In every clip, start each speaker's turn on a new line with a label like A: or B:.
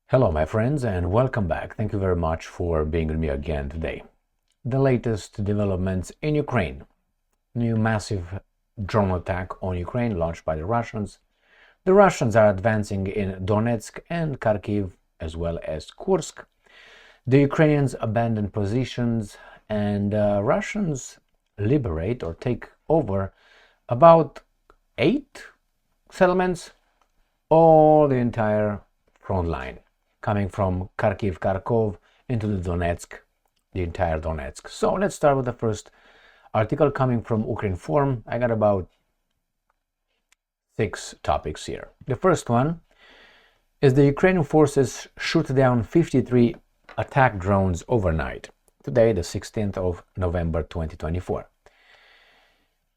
A: Hello my friends and welcome back. Thank you very much for being with me again today. The latest developments in Ukraine. New massive drone attack on Ukraine launched by the Russians. The Russians are advancing in Donetsk and Kharkiv as well as Kursk. The Ukrainians abandon positions and Russians liberate or take over about 8 settlements or the entire front line, coming from Kharkiv, Kharkov into the Donetsk, the entire Donetsk. So let's start with the first article coming from Ukraine Forum. I got about 6 topics here. The first one is the Ukrainian forces shoot down 53 attack drones overnight, today the 16th of November 2024.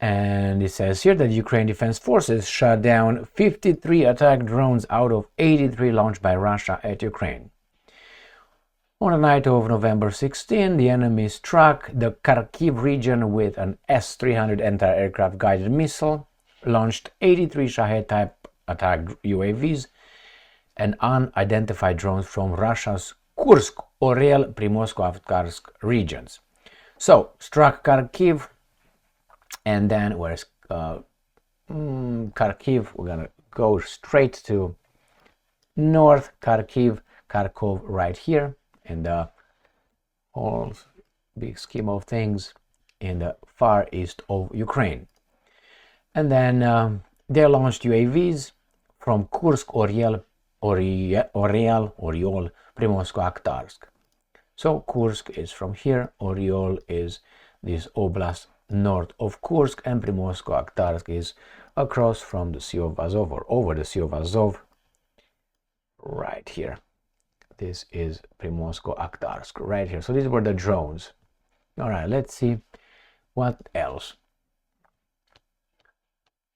A: And it says here that Ukraine Defense Forces shot down 53 attack drones out of 83 launched by Russia at Ukraine. On the night of November 16, the enemy struck the Kharkiv region with an S-300 anti-aircraft guided missile, launched 83 Shahed-type attack UAVs and unidentified drones from Russia's Kursk, Oriel, Primorsko-Akhtarsk regions. So, struck Kharkiv. And then where's Kharkiv, we're gonna go straight to North Kharkiv, Kharkov right here in the whole big scheme of things in the far east of Ukraine. And then they launched UAVs from Kursk, Oriel, Primorsko-Akhtarsk. So Kursk is from here, Oriol is this oblast north of Kursk, and Primorsko-Akhtarsk is across from the Sea of Azov, or over the Sea of Azov, right here. This is Primorsko-Akhtarsk, right here. So these were the drones. All right, let's see what else.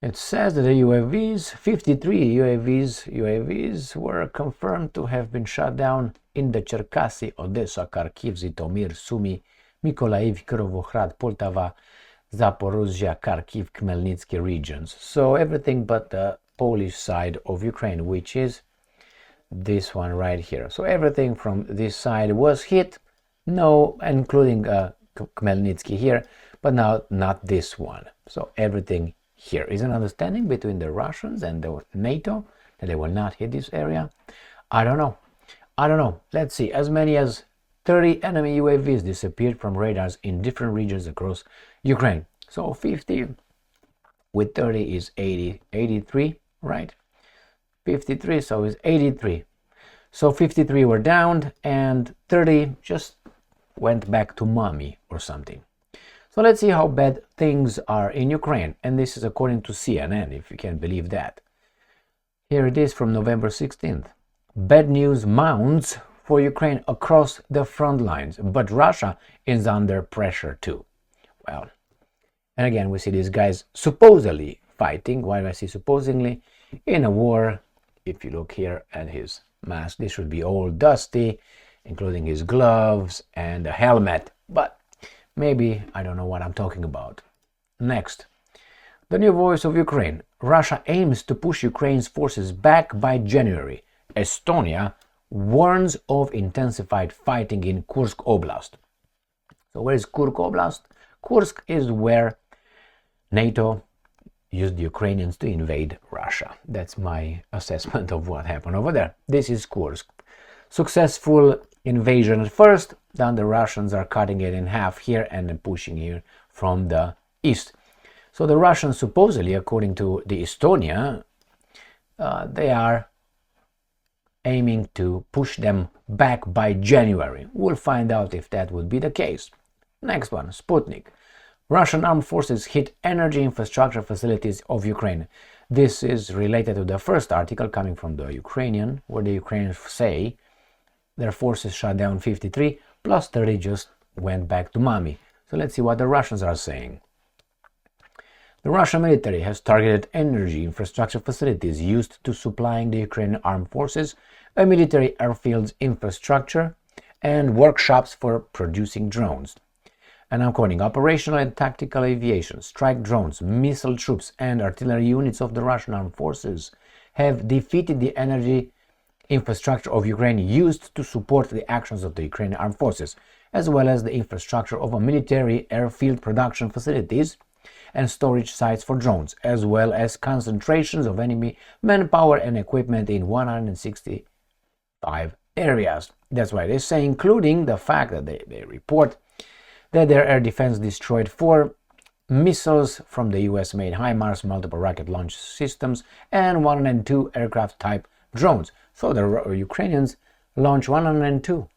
A: It says that the UAVs, 53 UAVs were confirmed to have been shot down in the Cherkasy, Odessa, Kharkiv, Zhytomyr, Sumy, Mykolaiv, Kirovohrad, Poltava, Zaporozhye, Kharkiv, Khmelnytsky regions. So everything but the Polish side of Ukraine, which is this one right here. So everything from this side was hit, no, including Khmelnytsky here, but now not this one. So everything here is an understanding between the Russians and the NATO that they will not hit this area. I don't know. Let's see. As many as 30 enemy UAVs disappeared from radars in different regions across Ukraine. So 50 with 30 is 83, right? 53, so is 83. So 53 were downed and 30 just went back to mommy or something. So let's see how bad things are in Ukraine. And this is according to CNN, if you can believe that. Here it is from November 16th. Bad news mounts for Ukraine across the front lines, but Russia is under pressure too. Well, and again, we see these guys supposedly fighting. Why do I say supposedly? In a war. If you look here at his mask, this should be all dusty, including his gloves and a helmet. But maybe I don't know what I'm talking about. Next, the new voice of Ukraine. Russia aims to push Ukraine's forces back by January. Estonia warns of intensified fighting in Kursk Oblast. So where is Kursk Oblast? Kursk is where NATO used the Ukrainians to invade Russia. That's my assessment of what happened over there. This is Kursk. Successful invasion at first, then the Russians are cutting it in half here and then pushing here from the east. So the Russians supposedly, according to the Estonia, they are aiming to push them back by January. We'll find out if that would be the case. Next one, Sputnik. Russian armed forces hit energy infrastructure facilities of Ukraine. This is related to the first article coming from the Ukrainian, where the Ukrainians say their forces shot down 53, plus 30 just went back to mommy. So let's see what the Russians are saying. The Russian military has targeted energy infrastructure facilities used to supplying the Ukrainian armed forces, a military airfields infrastructure, and workshops for producing drones. And I'm quoting, operational and tactical aviation, strike drones, missile troops, and artillery units of the Russian armed forces have defeated the energy infrastructure of Ukraine used to support the actions of the Ukrainian armed forces, as well as the infrastructure of a military airfield production facilities and storage sites for drones, as well as concentrations of enemy manpower and equipment in 165 areas. That's why they say, including the fact that they report that their air defense destroyed 4 missiles from the US-made HIMARS multiple rocket launch systems and 102 aircraft type drones. So the Ukrainians launched 102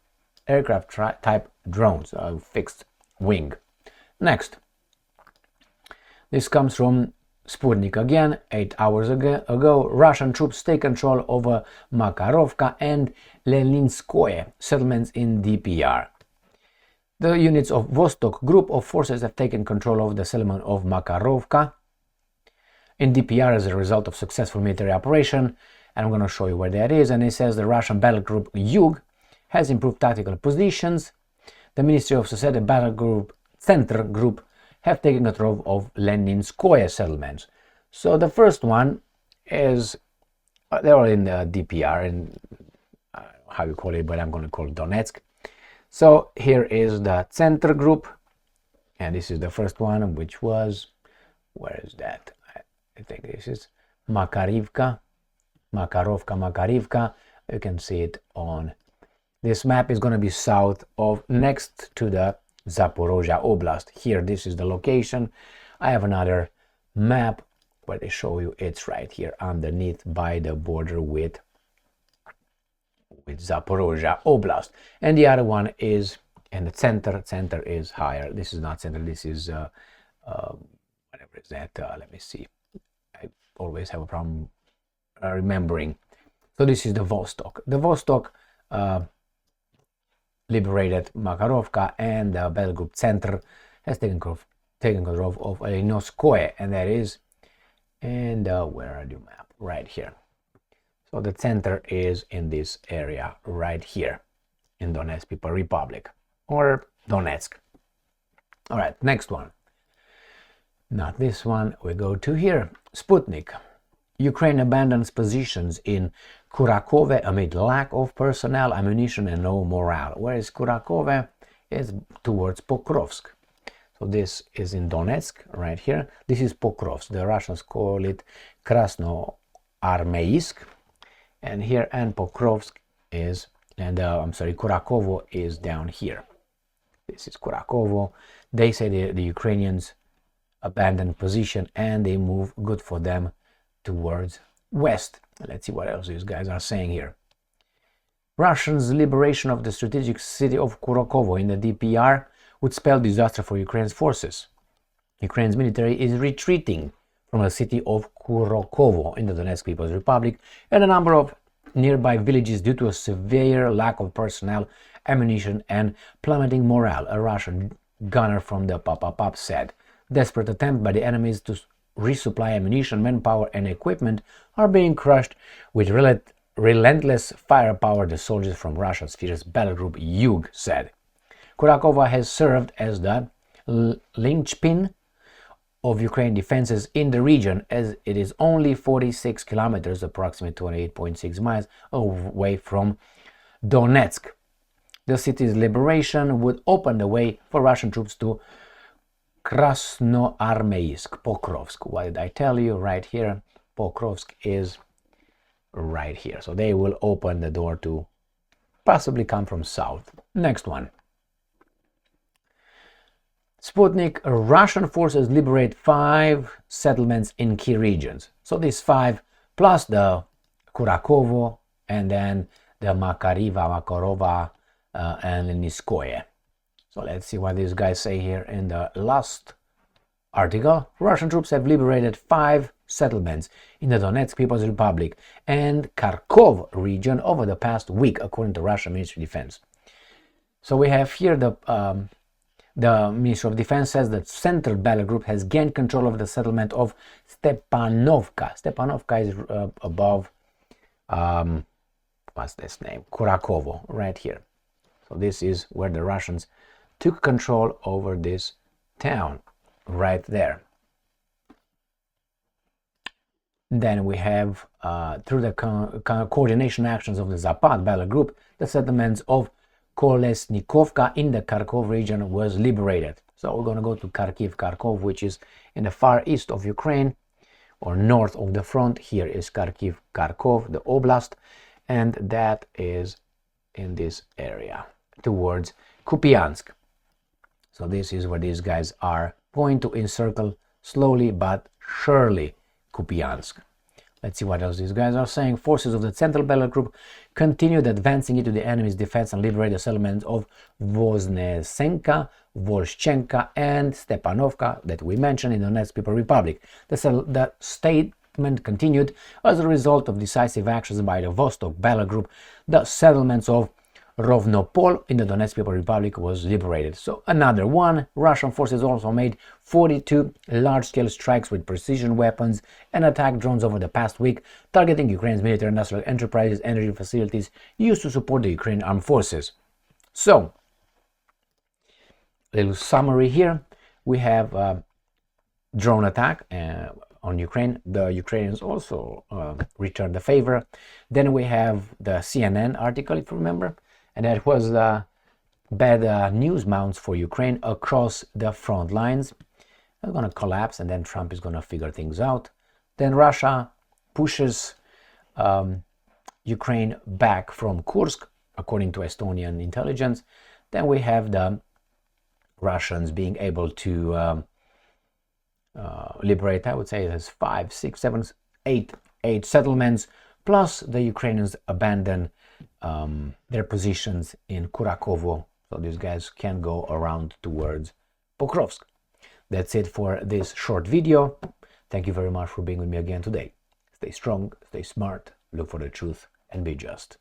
A: aircraft type drones, fixed wing. Next, this comes from Sputnik again. 8 hours ago, Russian troops take control over Makarovka and Leninskoe settlements in DPR. The units of Vostok group of forces have taken control of the settlement of Makarovka in DPR as a result of successful military operation, and I'm going to show you where that is. And it says the Russian battle group Yug has improved tactical positions. The Ministry of Society battle group Center group have taken control of Leninskoe settlements. So the first one is, they're all in the DPR, in how you call it, but I'm going to call it Donetsk. So here is the Center group, and this is the first one, which was, where is that? I think this is Makarovka. You can see it on this map. Is going to be south of, next to the Zaporozhye Oblast. Here, this is the location. I have another map where they show you it's right here underneath by the border with Zaporozhye Oblast. And the other one is in the center. Center is higher. This is not center. This is whatever is that. Let me see. I always have a problem remembering. So this is the Vostok. The Vostok liberated Makarovka, and the battle group Center has taken control of Leninskoe, and that is, and where are the map? Right here. So the Center is in this area right here in Donetsk People Republic, or Donetsk. All right, next one. Not this one. We go to here. Sputnik. Ukraine abandons positions in Kurakhovo amid lack of personnel, ammunition, and no morale. Whereas Kurakhovo is towards Pokrovsk. So this is in Donetsk, right here. This is Pokrovsk. The Russians call it Krasnoarmeysk. And here, and Pokrovsk is, and Kurakhovo is down here. This is Kurakhovo. They say the Ukrainians abandoned position and they move, good for them, towards west. Let's see what else these guys are saying here. Russians' liberation of the strategic city of Kurakhovo in the DPR would spell disaster for Ukraine's forces. Ukraine's military is retreating from the city of Kurakhovo in the Donetsk People's Republic and a number of nearby villages due to a severe lack of personnel, ammunition, and plummeting morale, a Russian gunner from the Pop said. Desperate attempt by the enemies to resupply ammunition, manpower, and equipment are being crushed with relentless firepower, the soldiers from Russia's fierce battle group Yug said. Kurakhovo has served as the linchpin of Ukraine defenses in the region, as it is only 46 kilometers, approximately 28.6 miles, away from Donetsk. The city's liberation would open the way for Russian troops to Krasnoarmeysk, Pokrovsk. What did I tell you? Right here. Pokrovsk is right here. So they will open the door to possibly come from south. Next one. Sputnik, Russian forces liberate 5 settlements in key regions. So these 5 plus the Kurakhovo and then the Makarova and Leninskoe. So let's see what these guys say here in the last article. Russian troops have liberated 5 settlements in the Donetsk People's Republic and Kharkov region over the past week, according to Russian Ministry of Defense. So we have here the Ministry of Defense says that Central Battle Group has gained control of the settlement of Stepanovka. Stepanovka is above, what's this name? Kurakhovo, right here. So this is where the Russians took control over this town, right there. Then we have, through the coordination actions of the Zapad battle group, the settlements of Kolesnikovka in the Kharkov region was liberated. So we're going to go to Kharkov, which is in the far east of Ukraine, or north of the front. Here is Kharkov, the oblast, and that is in this area towards Kupiansk. So this is where these guys are going to encircle slowly but surely Kupiansk. Let's see what else these guys are saying. Forces of the Central Battle Group continued advancing into the enemy's defense and liberated the settlements of Voznesenka, Volshchenka, and Stepanovka that we mentioned in the Donetsk People's Republic. The statement continued: as a result of decisive actions by the Vostok Battle Group, the settlements of Rovnopol in the Donetsk People's Republic was liberated. So another one. Russian forces also made 42 large-scale strikes with precision weapons and attack drones over the past week, targeting Ukraine's military industrial enterprises, energy facilities used to support the Ukrainian armed forces. So, a little summary here. We have a drone attack on Ukraine. The Ukrainians also returned the favor. Then we have the CNN article, if you remember, and that was bad news mounts for Ukraine across the front lines. They're going to collapse, and then Trump is going to figure things out. Then Russia pushes Ukraine back from Kursk, according to Estonian intelligence. Then we have the Russians being able to liberate, I would say there's 5, 6, 7, 8 settlements, plus the Ukrainians abandon their positions in Kurakhovo, so these guys can go around towards Pokrovsk. That's it for this short video. Thank you very much for being with me again today. Stay strong, stay smart, look for the truth, and be just.